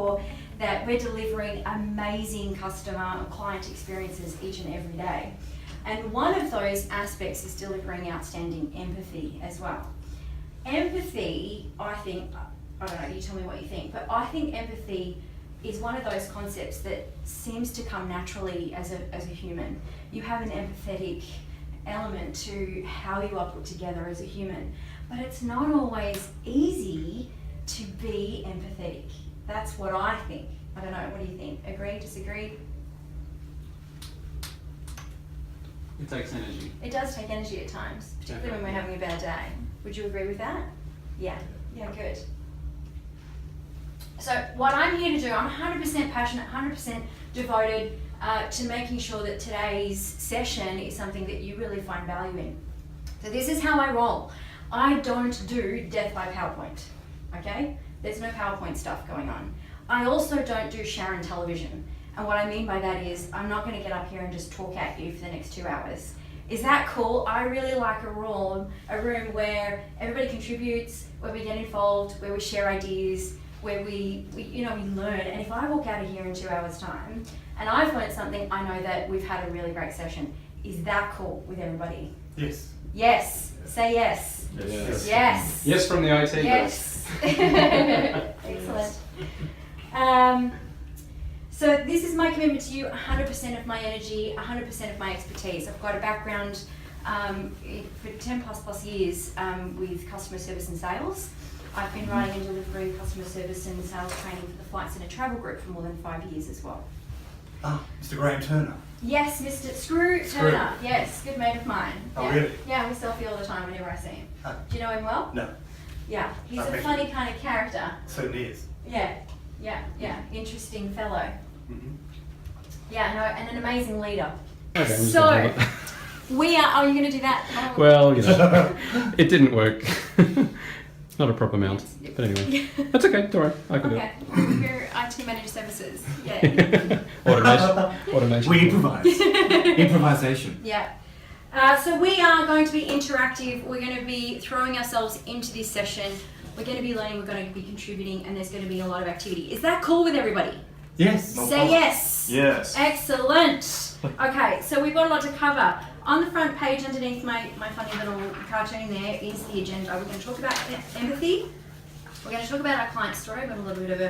sure that we're delivering amazing customer or client experiences each and every day. And one of those aspects is delivering outstanding empathy as well. Empathy, I think, I don't know, you tell me what you think, but I think empathy is one of those concepts that seems to come naturally as a human. You have an empathetic element to how you are put together as a human, but it's not always easy to be empathetic. That's what I think. I don't know, what do you think? Agree, disagree? It takes energy. It does take energy at times, particularly when we're having a bad day. Would you agree with that? Yeah, good. So what I'm here to do, I'm 100% passionate, 100% devoted to making sure that today's session is something that you really find value in. So this is how I roll. I don't do death by PowerPoint, okay? There's no PowerPoint stuff going on. I also don't do Sharon television. And what I mean by that is I'm not going to get up here and just talk at you for the next 2 hours. Is that cool? I really like a room where everybody contributes, where we get involved, where we share ideas, where we learn. And if I walk out of here in 2 hours' time and I've learned something, I know that we've had a really great session. Is that cool with everybody? Yes. Yes. Say yes. Yes. Yes. Yes from the IT group. Yes. Excellent. So this is my commitment to you, 100% of my energy, 100% of my expertise. I've got a background for 10 plus years with customer service and sales. I've been writing and delivering customer service and sales training for the Flight Centre Travel Group for more than 5 years as well. Ah, Mr. Graham Turner. Yes, Mr. Screw Turner. Yes, good mate of mine. Oh, yeah. really? Yeah, we selfie all the time whenever I see him. Do you know him well? No. Yeah, he's I a bet funny you. kind of character. Certainly is. Yeah. Interesting fellow. Mm-hmm. Yeah, no, and an amazing leader. Okay, I'm just So, gonna do that. we are, oh, you're going to do that? Oh. Well, it didn't work. Not a proper mount. But anyway, that's okay, don't worry, I can do Okay, it. your IT managed services. Yeah. Automation. We improvise. Improvisation. Yeah. So we are going to be interactive. We're going to be throwing ourselves into this session. We're going to be learning, we're going to be contributing, and there's going to be a lot of activity. Is that cool with everybody? Yes. Say yes. Yes. Excellent. Okay, so we've got a lot to cover. On the front page underneath my funny little cartoon there is the agenda. We're going to talk about empathy. We're going to talk about our client story. I've got a little bit of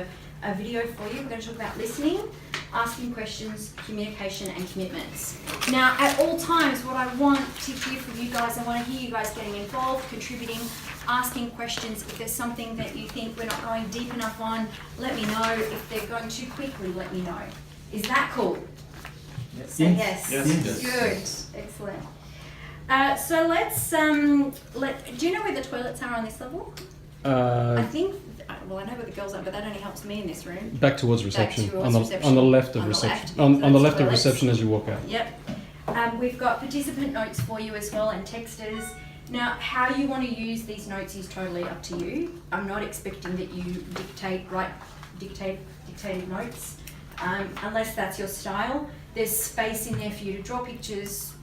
a video for you. We're going to talk about listening, asking questions, communication, and commitments. Now, at all times, what I want to hear from you guys, I want to hear you guys getting involved, contributing, asking questions. If there's something that you think we're not going deep enough on, let me know. If they're going too quickly, let me know. Is that cool? Yes. Say yes. Yes. Good. Excellent. So let's, do you know where the toilets are on this level? I think, well, I know where the girls are, but that only helps me in this room. Back towards reception. towards on the reception. on the left of On the reception. left, on so the that's left of toilets. reception as you walk out. Yep. We've got participant notes for you as well and texters. Now, how you want to use these notes is totally up to you. I'm not expecting that you dictated notes, unless that's your style. There's space in there for you to draw pictures,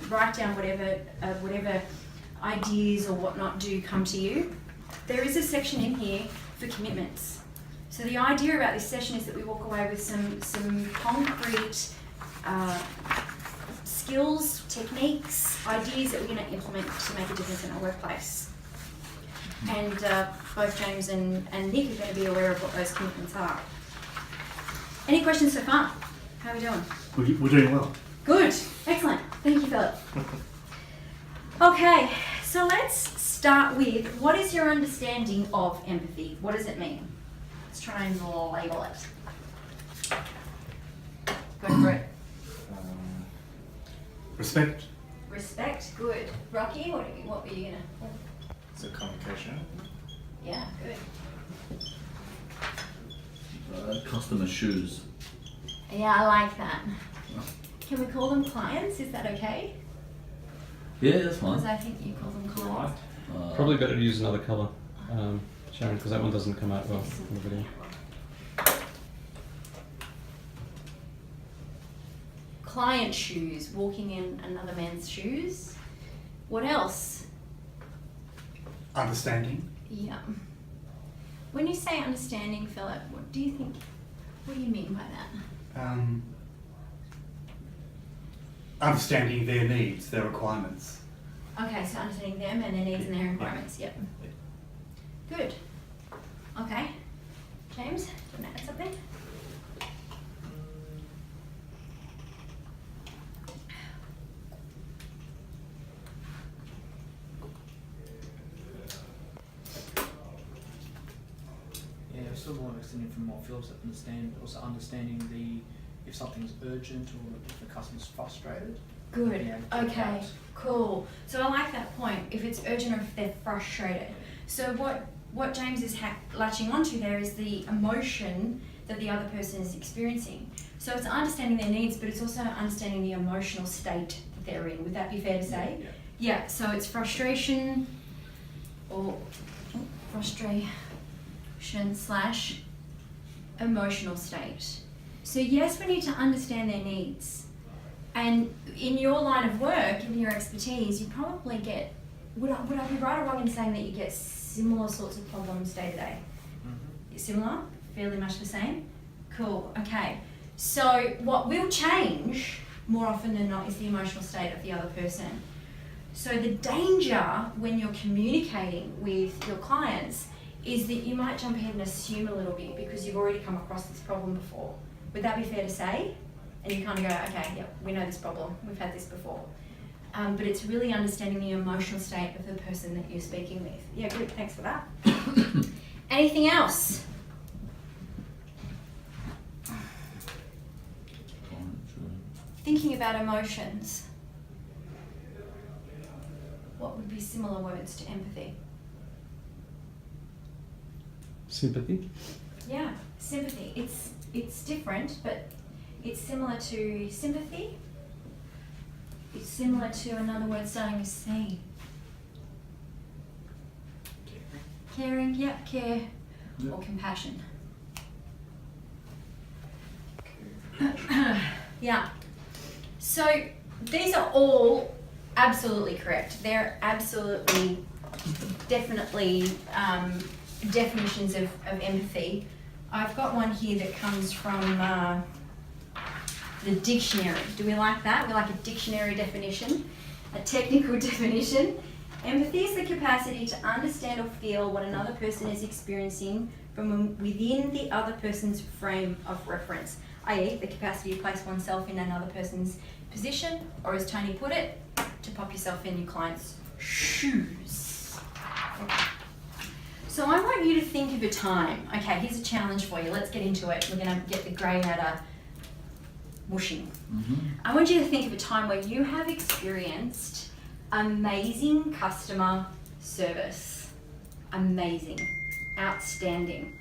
write down whatever ideas or whatnot do come to you. There is a section in here for commitments. So the idea about this session is that we walk away with some concrete skills, techniques, ideas that we're going to implement to make a difference in our workplace. And both James and Nick are going to be aware of what those commitments are. Any questions so far? How are we doing? We're doing well. Good. Excellent. Thank you, Philip. Okay, so let's start with, what is your understanding of empathy? What does it mean? Let's try and label it. Go for it. Respect. Respect. Good. Rocky, what were you going to... So communication. Yeah, good. Customer shoes. Yeah, I like that. Can we call them clients? Is that okay? Yeah, that's Because fine. I think you call them clients. Probably better to use another colour, Sharon, because that one doesn't come out well in the video. Client shoes, walking in another man's shoes. What else? Understanding. Yeah. When you say understanding, Philip, what do you think What do you mean by that? Understanding their needs, their requirements. Okay, so understanding them and their needs and their requirements, yep. Good. Okay. James, do you want to add something? Yeah, we're still more extending from what Phil's also understanding if something's urgent or if the customer's frustrated. Good. Yeah, Okay. Cool. So I like that point. If it's urgent or if they're frustrated. So what James is latching onto there is the emotion that the other person is experiencing. So it's understanding their needs, but it's also understanding the emotional state that they're in. Would that be fair to say? Yeah. Yeah. So it's frustration or frustration / emotional state. So yes, we need to understand their needs. And in your line of work, in your expertise, you probably get, would I be right or wrong in saying that you get similar sorts of problems day to day? Mm-hmm. Similar? Fairly much the same? Cool, okay. So what will change more often than not is the emotional state of the other person. So the danger when you're communicating with your clients is that you might jump ahead and assume a little bit because you've already come across this problem before. Would that be fair to say? And you kind of go, okay, yeah, we know this problem, we've had this before. But it's really understanding the emotional state of the person that you're speaking with. Yeah, good, thanks for that. Anything else? Thinking about emotions. What would be similar words to empathy? Sympathy. Yeah, sympathy. It's different, but it's similar to sympathy. It's similar to another word starting with C. Caring, yeah, care, or compassion. Yeah. So these are all absolutely correct. They're absolutely, definitely definitions of empathy. I've got one here that comes from the dictionary. Do we like that? We like a dictionary definition, a technical definition. Empathy is the capacity to understand or feel what another person is experiencing from within the other person's frame of reference, i.e. the capacity to place oneself in another person's position, or as Tony put it, to pop yourself in your client's shoes. Okay. So I want you to think of a time. Okay, here's a challenge for you. Let's get into it. We're going to get the grey matter whooshing. I want you to think of a time where you have experienced amazing customer service. Amazing. Outstanding.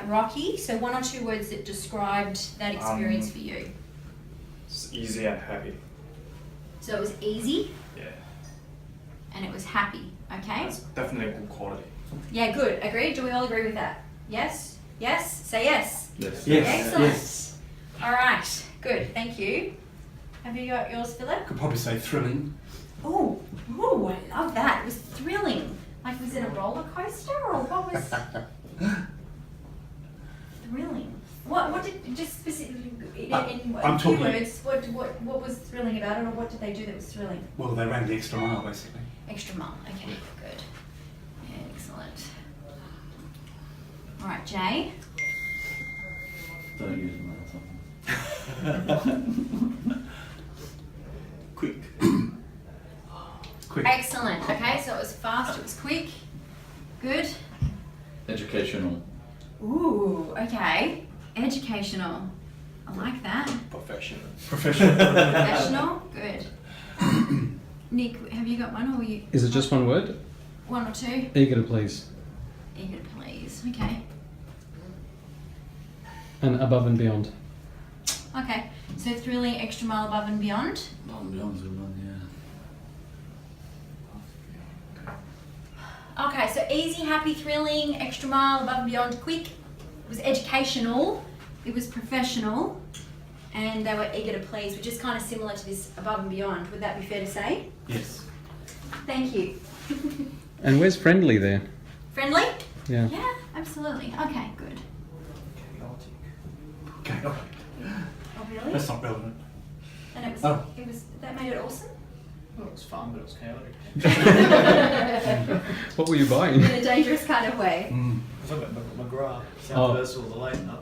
Rocky, so one or two words that described that experience for you. It's easy and happy. So it was easy Yeah. and it was happy, okay? That's definitely a good quality. Yeah, good. Agreed? Do we all agree with that? Yes? Yes? Say yes. Yes. Yes. Excellent. Yes. All right, good. Thank you. Have you got yours, Philip? Could probably say thrilling. Oh, I love that. It was thrilling. Like, was it a roller coaster or what was thrilling? What did just specifically in I'm a few talking- words? What was thrilling about it, or what did they do that was thrilling? Well, they ran the extra mile, basically. Extra mile. Okay, good. Excellent. All right, Jay. Don't use something. Quick. Quick. Excellent. Okay, so it was fast. It was quick. Good. Educational. Ooh, okay. Educational. I like that. Professional. Professional. Professional. Good. Nick, have you got one, or you? Is it just one word? One or two? Eager to please. Eager to please. Okay. And above and beyond. Okay. So thrilling, extra mile above and beyond. Not beyond the one, yeah. Okay, so easy, happy, thrilling, extra mile, above and beyond, quick. It was educational, it was professional, and they were eager to please, which is kind of similar to this above and beyond. Would that be fair to say? Yes. Thank you. And where's friendly there? Friendly? Yeah. Yeah, absolutely. Okay, good. Chaotic. Okay. Oh, really? That's not relevant. And it was, Oh. that made it awesome? Well, it was fun, but it was chaotic. What were you buying? In a dangerous kind of way. Mm. I was talking about McGrath, Oh. South Ursula, the late night,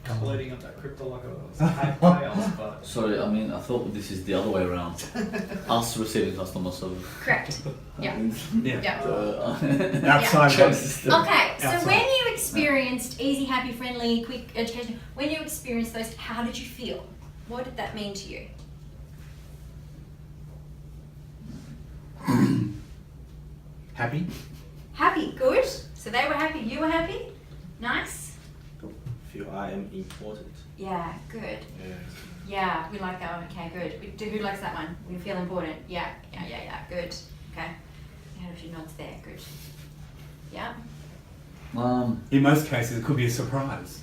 colliding up that crypto like it was chaos, but Sorry, I mean, I thought this is the other way around. Us receiving customer service. Correct. Yeah. Yeah. Yeah. Outside. Choices. Okay, so Outside. when you experienced easy, happy, friendly, quick education, when you experienced those, how did you feel? What did that mean to you? Happy? Happy, good. So they were happy, you were happy? Nice. Feel I am important. Yeah, good. Yeah. Yeah, we like that one. Okay, good. Who likes that one? We feel important. Yeah, good. Okay. I had a few nods there, good. Yeah. In most cases, it could be a surprise.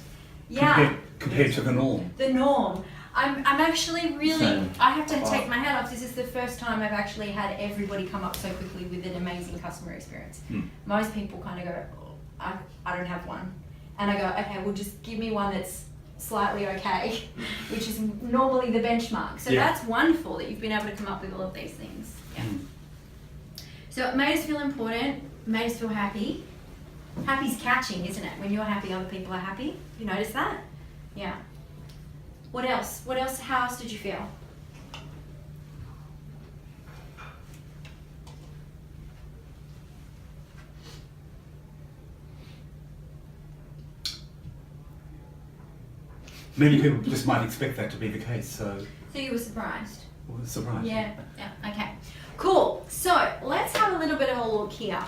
Yeah. Compared to the norm. The norm. I'm actually really, Same. I have to take my hat off. This is the first time I've actually had everybody come up so quickly with an amazing customer experience. Hmm. Most people kind of go, oh, I don't have one. And I go, okay, well just give me one that's slightly okay, which is normally the benchmark. So Yeah. that's wonderful that you've been able to come up with all of these things. Yeah. Mm. So it made us feel important, made us feel happy. Happy's catching, isn't it? When you're happy, other people are happy. You notice that? Yeah. What else? What else? How else did you feel? Many people just might expect that to be the case, so So you were surprised? well, it's a surprise. Yeah. Okay. Cool. So let's have a little bit of a look here.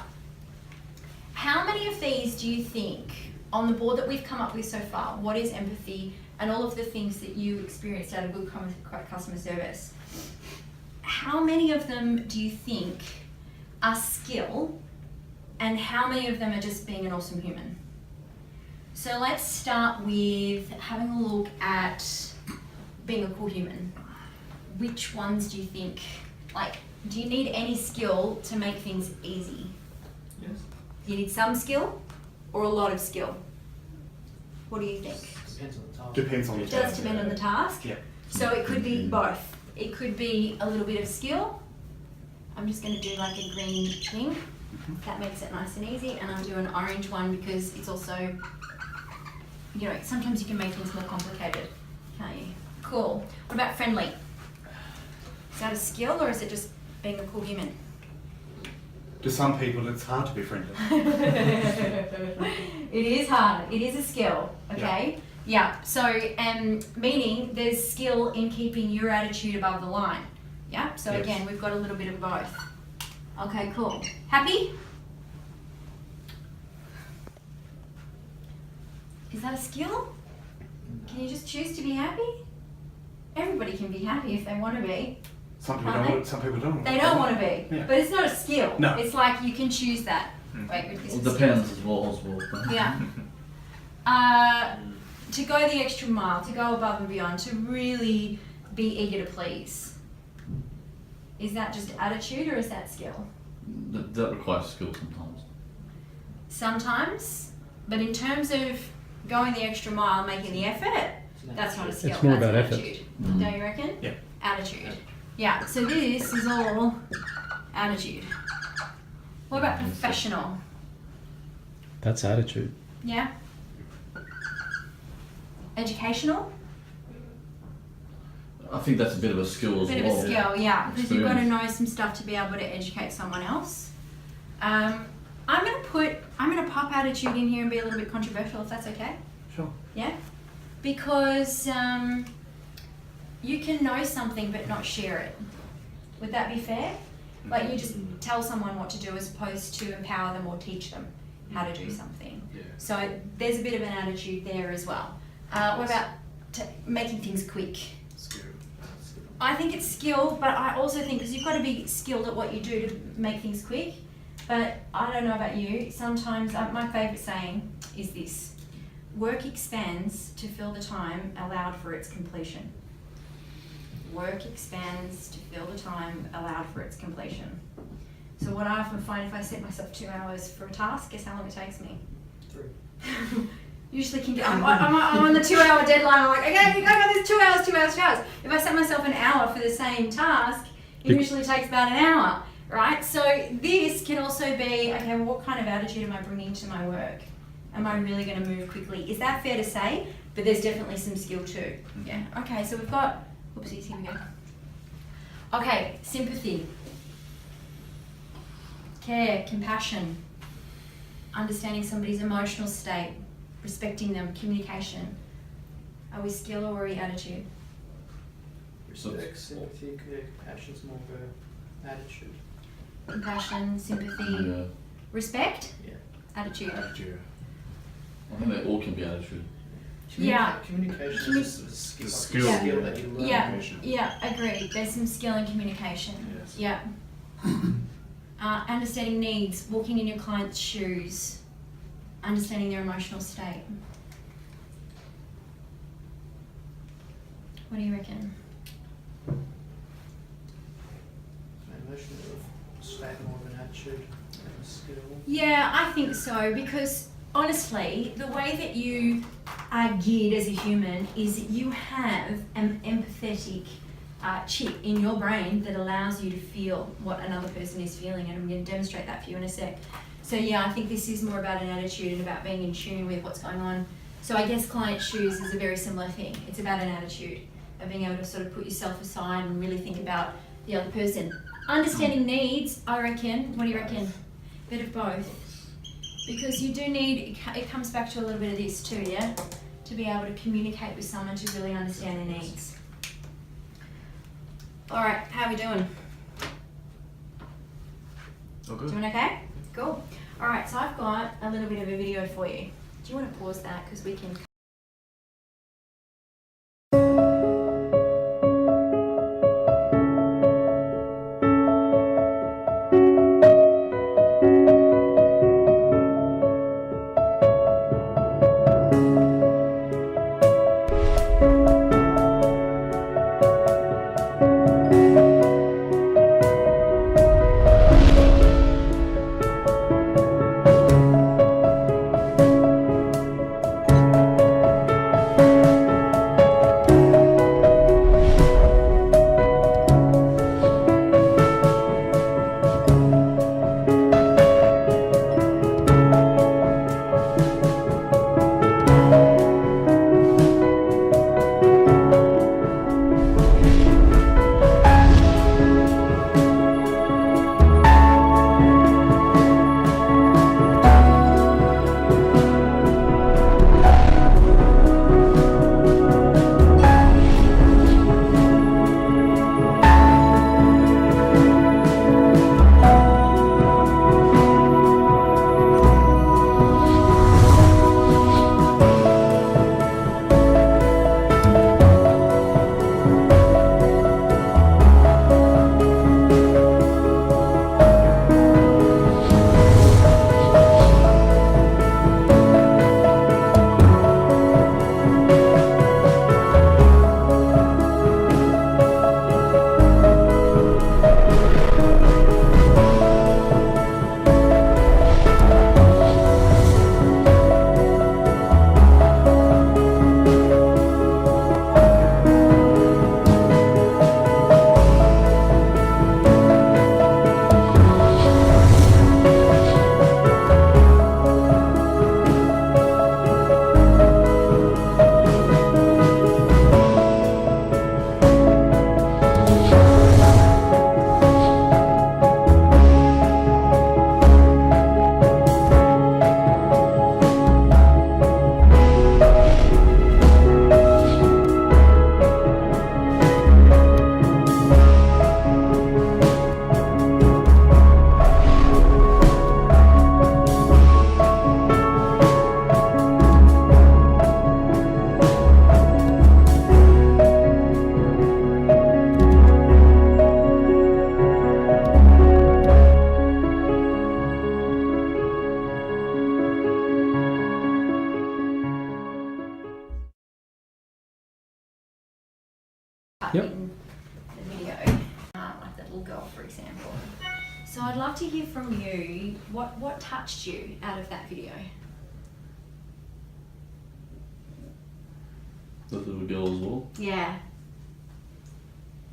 How many of these do you think on the board that we've come up with so far? What is empathy and all of the things that you experienced out of good customer service? How many of them do you think are skill, and how many of them are just being an awesome human? So let's start with having a look at being a cool human. Which ones do you think, like, do you need any skill to make things easy? yes, Do you need some skill or a lot of skill? What do you think? depends on the task. Depends on the It does task. depend on the task. Yeah. So it could be both. It could be a little bit of skill. I'm just going to do like a green thing. That makes it nice and easy. And I'll do an orange one because it's also, you know, sometimes you can make things more complicated. Okay, cool. What about friendly? Is that a skill or is it just being a cool human? To some people, it's hard to be friendly. It is hard. It is a skill. Okay. Yeah. So, meaning there's skill in keeping your attitude above the line. Yeah. So Yes. again, we've got a little bit of both. Okay. Cool. Happy? Is that a skill? Can you just choose to be happy? Everybody can be happy if they want to be. Some people Can't don't. they? Want, some people don't. They don't want to be. Yeah. But it's not a skill. No. It's like you can choose that. Wait, with this It is depends as well. Yeah. To go the extra mile, to go above and beyond, to really be eager to please. Is that just attitude or is that skill? That requires skill sometimes. Sometimes, but in terms of going the extra mile, making the effort, that's not a skill. It's more that's about an effort. attitude. Mm. Don't you reckon? Yeah. Attitude. Yeah. So this is all attitude. What about professional? That's attitude. Yeah. Educational? I think that's a bit of a skill as Bit well. of a skill, yeah, because you've got to Experience. know some stuff to be able to educate someone else. I'm going to gonna pop attitude in here and be a little bit controversial, if that's okay. Sure. Yeah? Because you can know something but not share it. Would that be fair? Like you just tell someone what to do as opposed to empower them or teach them how to do something. Yeah. So there's a bit of an attitude there as well. What about making things quick? I think it's skill, but I also think, because you've got to be skilled at what you do to make things quick, but I don't know about you, sometimes my favourite saying is this: work expands to fill the time allowed for its completion. Work expands to fill the time allowed for its completion. So what I often find, if I set myself 2 hours for a task, guess how long it takes me? 3. Usually can get, I'm on the 2 hour deadline, I'm like, okay, you go, there's 2 hours, 2 hours, 2 hours. If I set myself an hour for the same task, it Yep. usually takes about an hour, right? So this can also be, okay, well, what kind of attitude am I bringing to my work? Am I really going to move quickly? Is that fair to say? But there's definitely some skill too. Yeah, okay, so we've got, oopsies, here we go. Okay, sympathy, care, compassion, understanding somebody's emotional state, respecting them, communication. Are we skill or are we attitude? Respect, sympathy, compassion's more of a attitude. Compassion, sympathy, Yeah. respect, Yeah. attitude. Attitude. I think they all can be attitude. Yeah. Communication is a skill. Skill. Yeah. Skill that you learn. Yeah, yeah, agreed. There's some skill in communication. Yes. Yeah. Understanding needs, walking in your client's shoes, understanding their emotional state. What do you reckon? Emotional state more of an attitude than a skill. Yeah, I think so, because honestly, the way that you are geared as a human is you have an empathetic chip in your brain that allows you to feel what another person is feeling, and I'm going to demonstrate that for you in a sec. So yeah, I think this is more about an attitude and about being in tune with what's going on. So I guess client shoes is a very similar thing. It's about an attitude of being able to sort of put yourself aside and really think about the other person. Understanding needs, I reckon, what do you reckon? Bit of both. Because you do need, it comes back to a little bit of this too, yeah? To be able to communicate with someone to really understand their needs. Alright, how are we doing? All good. Doing okay? Cool. Alright, so I've got a little bit of a video for you. Do you want to pause that? Because we can So I'd love to hear from you. What touched you out of that video? The little girl as well. Yeah.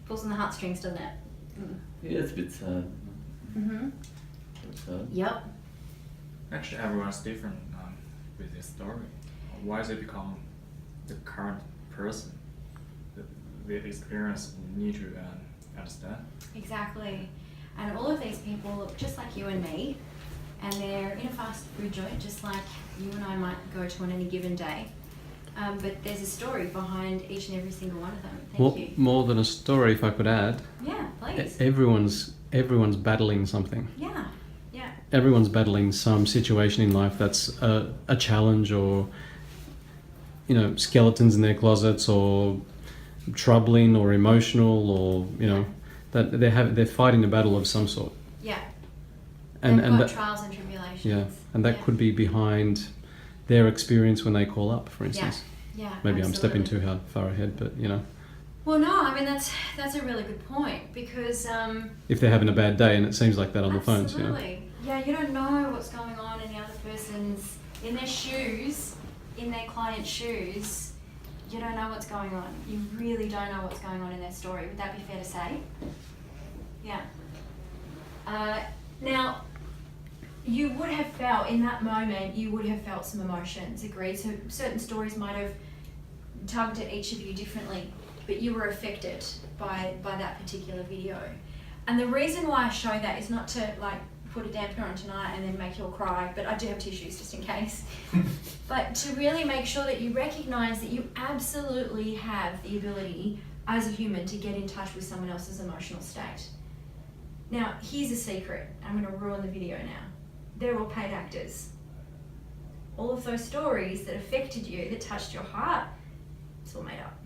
Pulls on the heartstrings, doesn't it? Yeah, it's a bit sad. Mm-hmm. Bit sad. Yep. Actually, everyone's different with this story. Why does it become the current person? The experience you need to understand. Exactly. And all of these people look just like you and me, and they're in a fast food joint just like you and I might go to on any given day. But there's a story behind each and every single one of them. Thank you. More than a story, if I could add. Yeah, please. Everyone's battling something. Yeah, yeah. Everyone's battling some situation in life that's a challenge, or skeletons in their closets, or troubling, or emotional, or that they're fighting a battle of some sort. Yeah. And They've got that, trials and tribulations. yeah, and that could be behind their experience when they call up, for instance. Yeah. Maybe I'm stepping absolutely. too far ahead, but Well, no, I mean that's a really good point because if they're having a bad day, and it seems like that on the phones, absolutely. Yeah, you don't know what's going on in the other person's in their shoes, in their client's shoes. You don't know what's going on. You really don't know what's going on in their story. Would that be fair to say? Yeah. Now, you would have felt in that moment, you would have felt some emotions, agreed? So certain stories might have tugged at each of you differently, but you were affected by that particular video. And the reason why I show that is not to put a dampener on tonight and then make you all cry, but I do have tissues just in case. But to really make sure that you recognize that you absolutely have the ability as a human to get in touch with someone else's emotional state. Now, here's a secret. I'm going to ruin the video now. They're all paid actors. All of those stories that affected you, that touched your heart, it's all made up.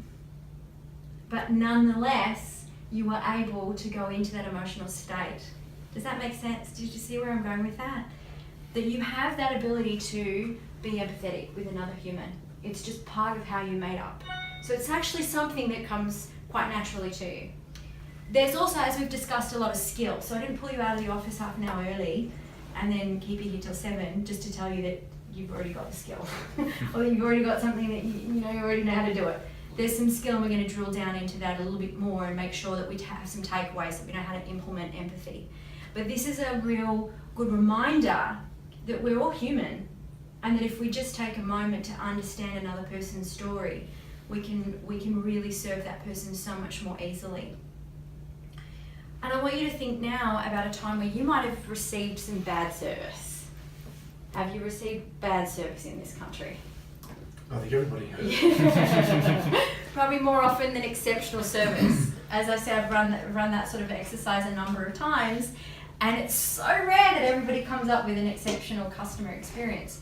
But nonetheless, you were able to go into that emotional state. Does that make sense? Did you see where I'm going with that? That you have that ability to be empathetic with another human. It's just part of how you're made up. So it's actually something that comes quite naturally to you. There's also, as we've discussed, a lot of skill. So I didn't pull you out of the office half an hour early and then keep you here till 7 just to tell you that you've already got the skill. Or you've already got something that you already know how to do it. There's some skill, and we're going to drill down into that a little bit more and make sure that we have some takeaways, that we know how to implement empathy. But this is a real good reminder that we're all human, and that if we just take a moment to understand another person's story, we can really serve that person so much more easily. And I want you to think now about a time where you might have received some bad service. Have you received bad service in this country? I think everybody has. Probably more often than exceptional service. As I said, I've run that sort of exercise a number of times, and it's so rare that everybody comes up with an exceptional customer experience.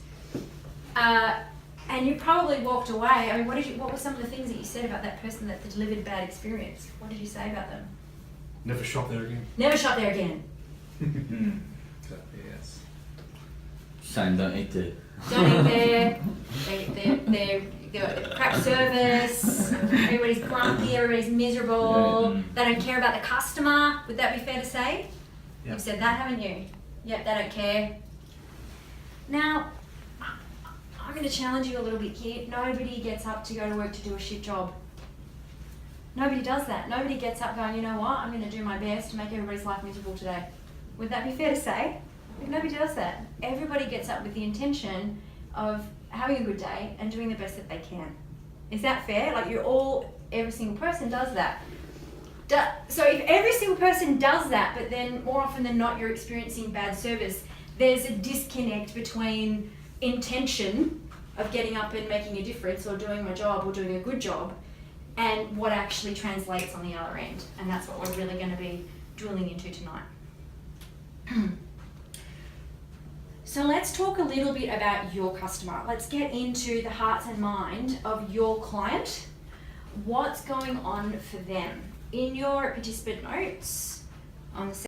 And you probably walked away. I mean, what were some of the things that you said about that person that delivered bad experience? What did you say about them? Never shop there again. Never shop there again. Exactly, yes. Saying don't eat there. Don't eat there. They're crap service. Everybody's grumpy. Everybody's miserable. They don't care about the customer. Would that be fair to say? Yeah. You've said that, haven't you? Yep, they don't care. Now, I'm going to challenge you a little bit here. Nobody gets up to go to work to do a shit job. Nobody does that. Nobody gets up going, you know what, I'm going to do my best to make everybody's life miserable today. Would that be fair to say? Nobody does that. Everybody gets up with the intention of having a good day and doing the best that they can. Is that fair? Every single person does that. So if every single person does that, but then more often than not you're experiencing bad service, there's a disconnect between intention of getting up and making a difference or doing my job or doing a good job and what actually translates on the other end. And that's what we're really going to be drilling into tonight. So let's talk a little bit about your customer. Let's get into the hearts and mind of your client. What's going on for them? In your participant notes on the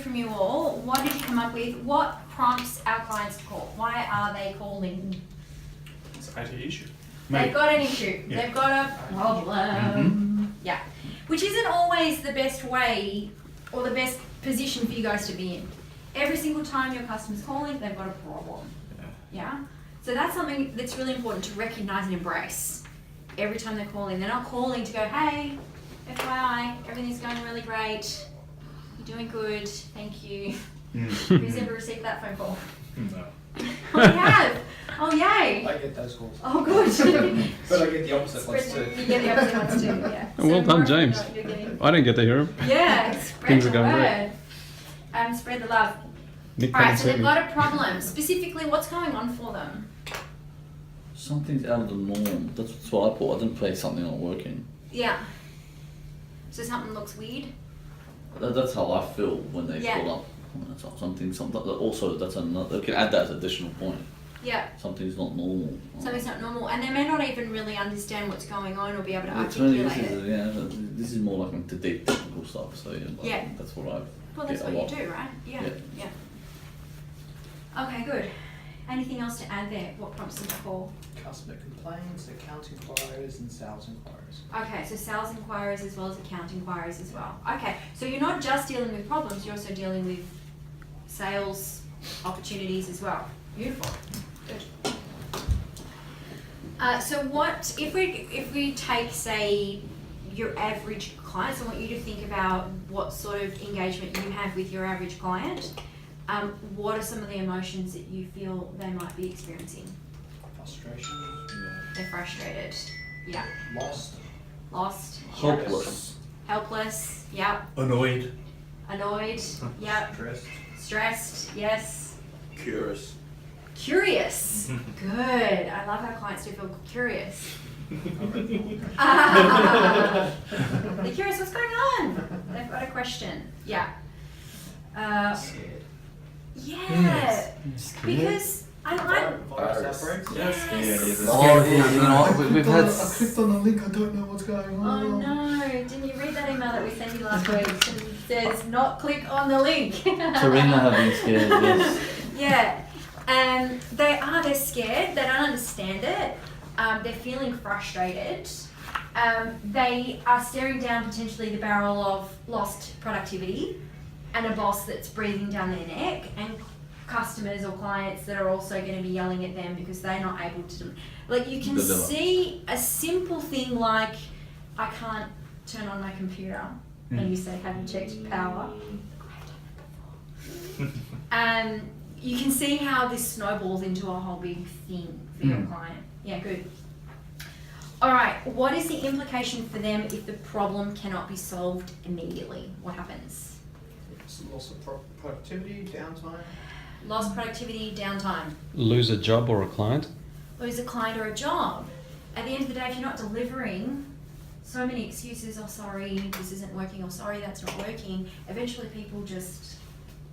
from you all. What did you come up with? What prompts our clients to call? Why are they calling? It's an IT issue. They've got an issue. Yeah. They've got a problem. Yeah. Which isn't always the best way or the best position for you guys to be in. Every single time your customer's calling, they've got a problem. Yeah? So that's something that's really important to recognize and embrace. Every time they're calling, they're not calling to go, hey, FYI, everything's going really great. You're doing good. Thank you. Who's ever received that phone call? No. Oh, you have? Oh, yay. I get those calls. Oh, good. But I get the opposite ones too. You get the opposite ones too, yeah. Oh, well done, more James. you're getting- I didn't get to hear him. Yeah, spread Things the are going word. Spread the love. Nick Alright, hadn't so seen they've me. got a problem. Specifically, what's going on for them? Something's out of the norm. That's what I put. I didn't play something not working. Yeah. So something looks weird? That's how I feel when they Yeah. call up. Something. Also, that's another. They can add that as an additional point. Yeah. Something's not normal. Something's not normal. And they may not even really understand what's going on or be able to Yeah, to me, articulate this it. is this is more like into deep technical stuff. So yeah, Yeah. that's what I. Well, that's get a what lot. you do, right? Yeah. Yeah. Yeah. Okay, good. Anything else to add there? What prompts them to call? Customer complaints, account inquiries, and sales inquiries. Okay, so sales inquiries as well as account inquiries as well. Okay, so you're not just dealing with problems, you're also dealing with sales opportunities as well. Beautiful. Good. So what if we take, say, your average client? So I want you to think about what sort of engagement you have with your average client. What are some of the emotions that you feel they might be experiencing? Frustration, They're frustrated. Yeah. lost, Hopeless. Helpless. Yep. Annoyed. Annoyed. Yep. stressed. Stressed. Yes. Curious. Curious. Good. I love how clients do feel curious. They're curious what's going on. They've got a question. Yeah. Scared. Yeah. Because I like. Virus outbreaks. Yes. Oh, yeah, you know, we've had. clicked on the link, I don't know what's going Oh no! Didn't you read that email that we sent you last week? It says not click on the link. Serena have been scared, yes. Yeah. They're scared, they don't understand it, they're feeling frustrated, they are staring down potentially the barrel of lost productivity and a boss that's breathing down their neck and customers or clients that are also going to be yelling at them because they're not able to, like you can Deliver. see a simple thing like, I can't turn on my computer, and you say, have you checked power? You can see how this snowballs into a whole big thing for your client. Yeah, good. All right, what is the implication for them if the problem cannot be solved immediately? What happens? It's loss of productivity, downtime. Lost productivity, downtime, Lose a job or a client. lose a client or a job. At the end of the day, if you're not delivering, so many excuses, oh sorry, this isn't working, or sorry, that's not working, eventually people just,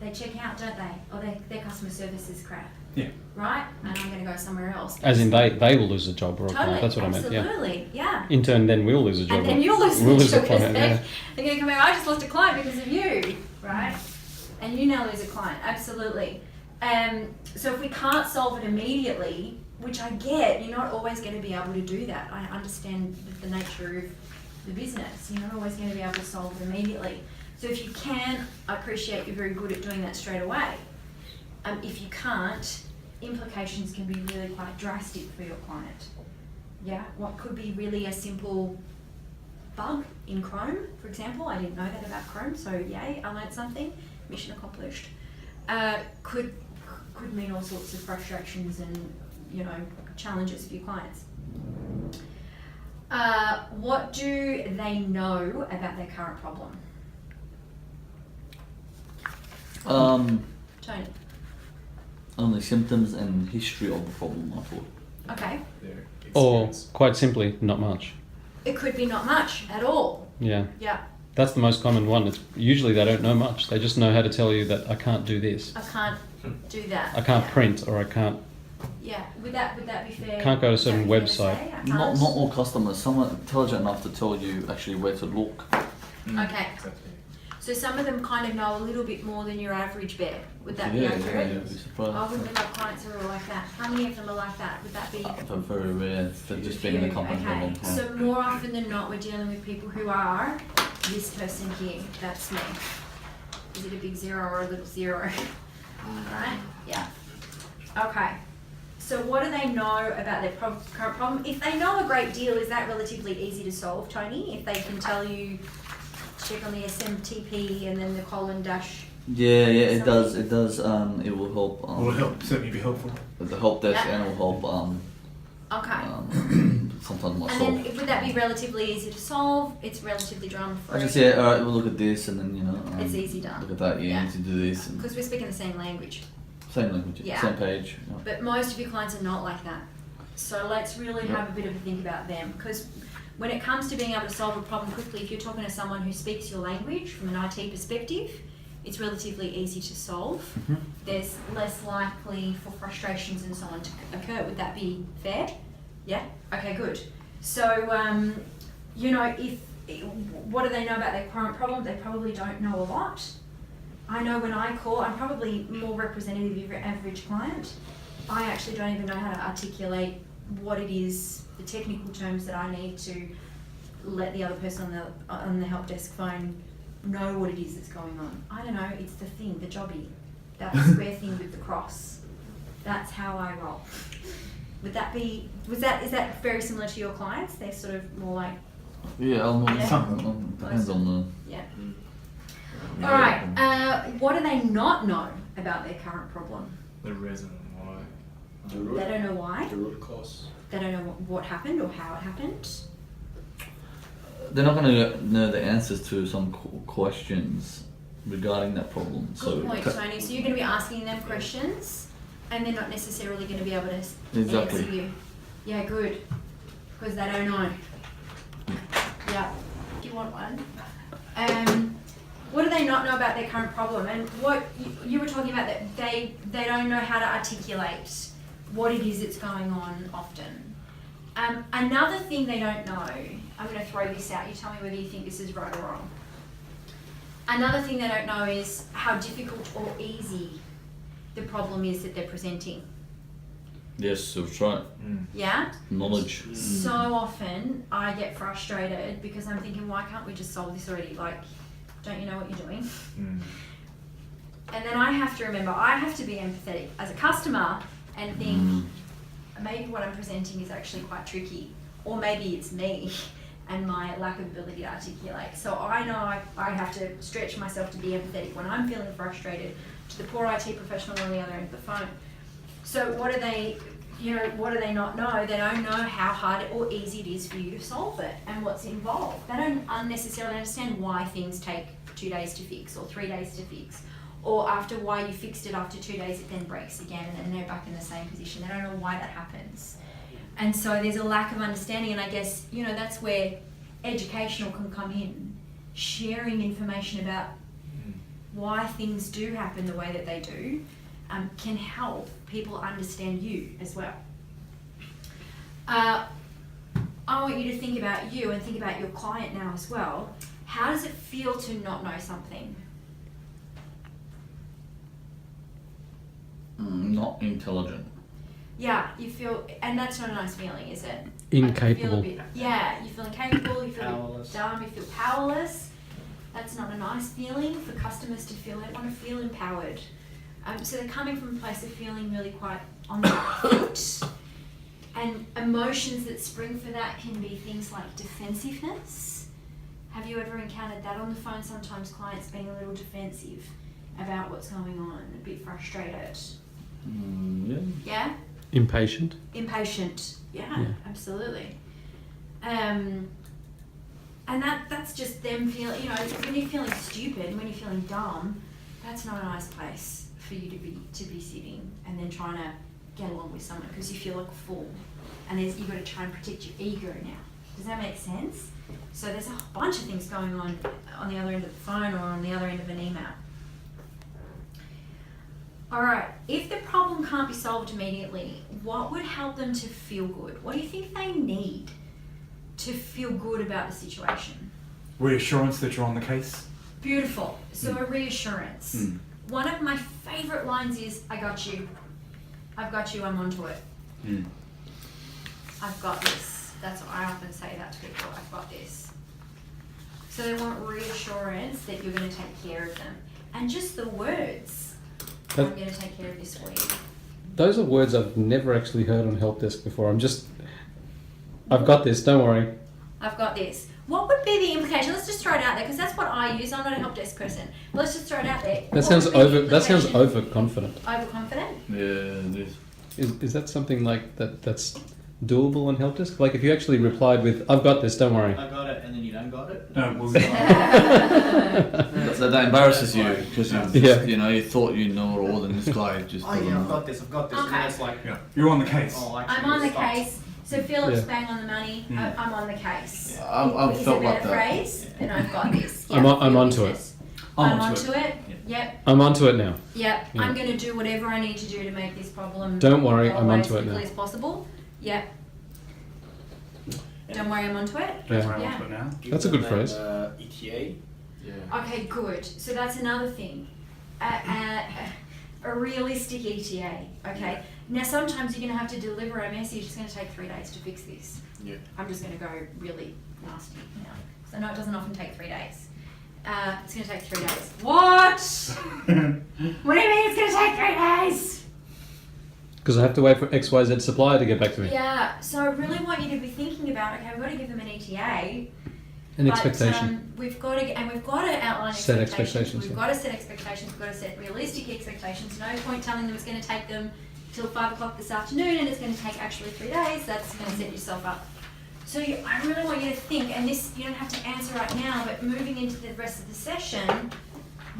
they check out, don't they? Or their customer service is crap. Yeah. Right? And I'm going to go somewhere else. As in they will lose a job or a Totally, client. That's what I meant. Yeah. absolutely, yeah. In turn, then we'll lose a job. And then or you'll lose we'll the lose a job because client. Yeah. they're going to come out, I just lost a client because of you, right? And you now lose a client, absolutely. So if we can't solve it immediately, which I get, you're not always going to be able to do that. I understand the nature of the business. You're not always going to be able to solve it immediately. So if you can, I appreciate you're very good at doing that straight away. If you can't, implications can be really quite drastic for your client. Yeah, what could be really a simple bug in Chrome, for example. I didn't know that about Chrome, so yay, I learned something. Mission accomplished. Could mean all sorts of frustrations and, you know, challenges for your clients. What do they know about their current problem? Tony. Only symptoms and history of the problem, I thought. Okay. Their Or experience. quite simply, not much. It could be not much at all. Yeah. Yeah. That's the most common one. It's usually they don't know much. They just know how to tell you that I can't do this. I can't do that. I can't Yeah. print, or I can't. Yeah. Would that be fair? Can't go to a Would that certain be fair to website. say? I Not can't? all customers. Some are intelligent enough to tell you actually where to look. Okay. Exactly. So some of them kind of know a little bit more than your average bear. Would that be yeah, accurate? you'd be surprised. I wouldn't have clients who are all like that. How many of them are like that? Would that be? But very rare for just being in the company for a long Okay, time. so more often than not, we're dealing with people who are this person here. That's me. Is it a big zero or a little zero? Right? Yeah. Okay. So what do they know about their current problem? If they know a great deal, is that relatively easy to solve, Tony? If they can tell you, check on the SMTP and then the colon dash. Yeah, it does. It does. It will help. Will help, certainly be helpful. The help desk Yeah. and it will help. Okay. Sometimes And myself. then would that be relatively easy to solve? It's relatively drama free. I just say, all right, we'll look at this, and then you know. It's easy done. Look at that. Yeah, Yeah. you need to do this. And Because we're speaking the same language. same language, Yeah. same page. Yeah. But most of your clients are not like that. So let's really Yeah. have a bit of a think about them. Because when it comes to being able to solve a problem quickly, if you're talking to someone who speaks your language from an IT perspective, it's relatively easy to solve. Mm-hmm. There's less likely for frustrations and so on to occur. Would that be fair? Yeah? Okay, good. So, you know, what do they know about their current problem? They probably don't know a lot. I know when I call, I'm probably more representative of your average client. I actually don't even know how to articulate what it is, the technical terms that I need to let the other person on the help desk phone know what it is that's going on. I don't know, it's the thing, the jobby, that square thing with the cross. That's how I roll. Would that be, is that very similar to your clients? They're sort of more like, Yeah, Yeah. depends on the. yeah. Yeah. Alright, what do they not know about their current problem? The reason why. The They root, don't know why, the root cause. they don't know what happened or how it happened. They're not going to know the answers to some questions regarding that problem. So Good point, Tony. So you're going to be asking them questions, and they're not necessarily going to be able to Exactly. answer you. Yeah, good, because they don't know. Yeah. Do you want one? What do they not know about their current problem? And what you were talking about, that they don't know how to articulate what it is that's going on often. Another thing they don't know, I'm going to throw this out, you tell me whether you think this is right or wrong. Another thing they don't know is how difficult or easy the problem is that they're presenting. yes, that's right. Yeah? Knowledge. So often I get frustrated because I'm thinking, why can't we just solve this already? Like, don't you know what you're doing? And then I have to remember, I have to be empathetic as a customer and think, maybe what I'm presenting is actually quite tricky, or maybe it's me and my lack of ability to articulate. So I know I have to stretch myself to be empathetic when I'm feeling frustrated to the poor IT professional on the other end of the phone. So what do they not know? They don't know how hard or easy it is for you to solve it and what's involved. They don't unnecessarily understand why things take 2 days to fix or 3 days to fix, or after why you fixed it after 2 days it then breaks again and then they're back in the same position. They don't know why that happens. And so there's a lack of understanding, and I guess, you know, that's where educational can come in. Sharing information about why things do happen the way that they do can help people understand you as well. I want you to think about you and think about your client now as well. How does it feel to not know something? Not intelligent. Yeah, you feel, and that's not a nice feeling, is it? Incapable. You feel incapable, you feel Powerless. dumb, you feel powerless. That's not a nice feeling for customers to feel. They want to feel empowered. So they're coming from a place of feeling really quite on the foot. And emotions that spring for that can be things like defensiveness. Have you ever encountered that on the phone? Sometimes clients being a little defensive about what's going on, a bit frustrated. Yeah. Yeah? Impatient. Impatient. Yeah, Yeah. absolutely. And that's just them feeling, you know, when you're feeling stupid and when you're feeling dumb, that's not a nice place for you to be sitting and then trying to get along with someone because you feel like a fool. And you've got to try and protect your ego now. Does that make sense? So there's a whole bunch of things going on the other end of the phone or on the other end of an email. Alright, if the problem can't be solved immediately, what would help them to feel good? What do you think they need to feel good about the situation? Reassurance that you're on the case, Beautiful. So a reassurance. Mm. One of my favourite lines is, I got you. I've got you, I'm onto it. Mm. I've got this. That's what I often say that to people, I've got this. So they want reassurance that you're going to take care of them. And just the words, I'm That- going to take care of this for you. Those are words I've never actually heard on help desk before. I've got this. Don't worry. I've got this. What would be the implication? Let's just throw it out there because that's what I use. I'm not a help desk person. But let's just throw it out there. That What sounds would be the over. That sounds implication? overconfident. Overconfident? Yeah, it is. Is that something like that's doable on help desk? Like if you actually replied with, "I've got this. Don't worry." I got it, and then you don't got it. No, well, That embarrasses you because Yeah. you thought you know it all, and this guy just. Oh yeah, doesn't I've know. got this. And Okay. then it's like, yeah, you're on the case. oh, actually, I'm on the it starts. case. So Philip's Yeah. bang on the money. Mm. I'm on the case. Yeah, I've Is felt a like better that. phrase? Then I've got this. I'm on- I'm onto it. business. I'm I'm onto onto it. Yeah. Yep. I'm onto it now. Yep. Yeah. I'm going to do whatever I need to do to make this problem Don't worry, go I'm away onto as it quickly now. as possible. Yep. Don't worry, I'm onto it. That's where I'm Yeah. onto it now. Give That's a good them phrase. an, ETA. Yeah. Okay, good. So that's another thing. A realistic ETA. Okay. Now sometimes you're going to have to deliver a message. It's going to take 3 days to fix this. Yeah. I'm just going to go really nasty now. So I know it doesn't often take 3 days. It's going to take 3 days. What? What do you mean it's going to take 3 days? Because I have to wait for XYZ supplier to get back to me. Yeah. So I really want you to be thinking about. Okay, I've got to give them an ETA. An But, expectation. we've got to outline Set expectations. expectations, We've yeah. got to set expectations. We've got to set realistic expectations. No point telling them it's going to take them till 5 o'clock this afternoon and it's going to take actually 3 days. That's going to set yourself up. So I really want you to think, and this you don't have to answer right now, but moving into the rest of the session,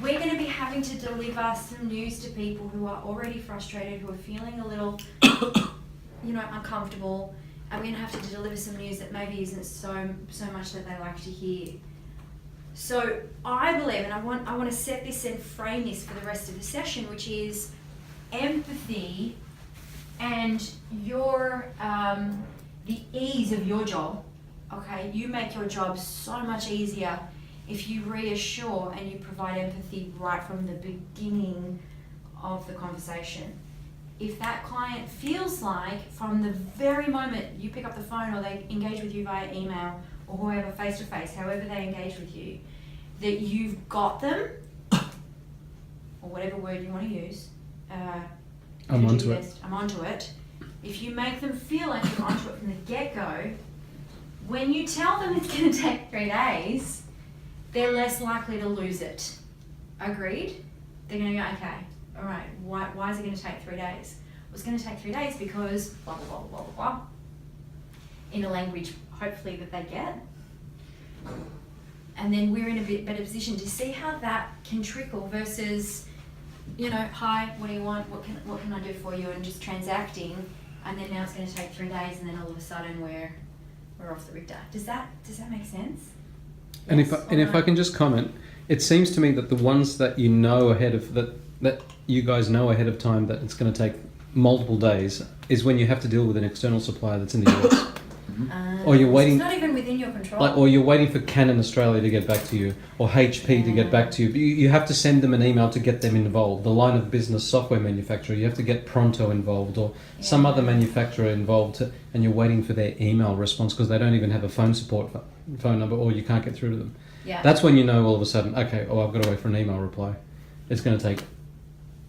we're going to be having to deliver some news to people who are already frustrated, who are feeling a little, uncomfortable. And we're going to have to deliver some news that maybe isn't so much that they like to hear. So I believe, and I want to set this and frame this for the rest of the session, which is empathy and your the ease of your job. Okay, you make your job so much easier if you reassure and you provide empathy right from the beginning of the conversation. If that client feels like from the very moment you pick up the phone or they engage with you via email or whoever face to face, however they engage with you, that you've got them, or whatever word you want to use, I'm onto it. I'm onto it. If you make them feel like you're onto it from the get-go, when you tell them it's going to take 3 days, they're less likely to lose it. Agreed? They're going to go, okay, all right, why is it going to take 3 days? Well, it's going to take 3 days because blah, blah, blah, blah, blah, blah, in a language, hopefully, that they get. And then we're in a bit better position to see how that can trickle versus, hi, what do you want? What can I do for you? And just transacting, and then now it's going to take 3 days, and then all of a sudden we're off the Richter. Does that make sense? And Yes if or I no? can just comment, it seems to me that the ones that you know ahead of that you guys know ahead of time that it's going to take multiple days is when you have to deal with an external supplier that's in the US. Or you're So waiting- It's not even within your control. Or you're waiting for Canon Australia to get back to you, or HP to get back to you. You have to send them an email to get them involved. The line of business software manufacturer, you have to get Pronto involved, or some Yeah. other manufacturer involved, and you're waiting for their email response because they don't even have a phone support phone number, or you can't get through to them. Yeah. That's when you know all of a sudden, okay, I've got to wait for an email reply. It's going to take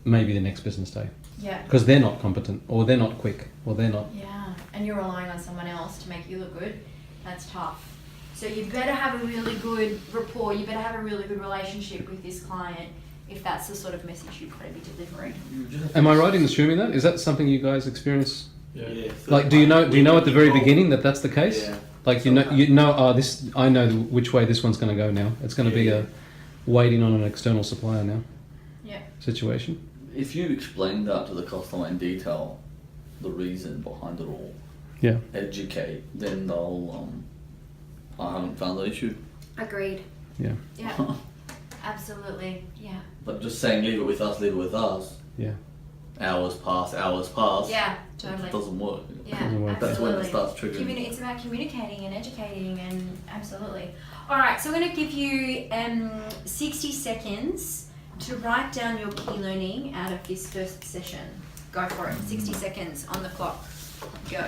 maybe the next business day Yeah. because they're not competent, or they're not quick, or they're not. Yeah, and you're relying on someone else to make you look good. That's tough. So you better have a really good rapport. You better have a really good relationship with this client if that's the sort of message you've got to be delivering. You just have to- Am I right in assuming that? Is that something you guys experience? Yeah. Like, do you know at the very beginning that that's the case? Yeah. Like I know which way this one's going to go now. It's going to be Yeah. a waiting on an external supplier now Yeah. situation. If you explain that to the customer in detail, the reason behind it all, Yeah. educate, then they'll, I haven't found the issue. Agreed. Yeah. Yeah. Absolutely. Yeah. But just saying leave it with us, Yeah. hours pass, Yeah, totally. it doesn't work. Yeah, Doesn't work. That's when it absolutely. starts triggering. It's about communicating and educating, and absolutely. All right, so we're going to give you 60 seconds to write down your key learning out of this first session. Go for it. 60 seconds on the clock. Go.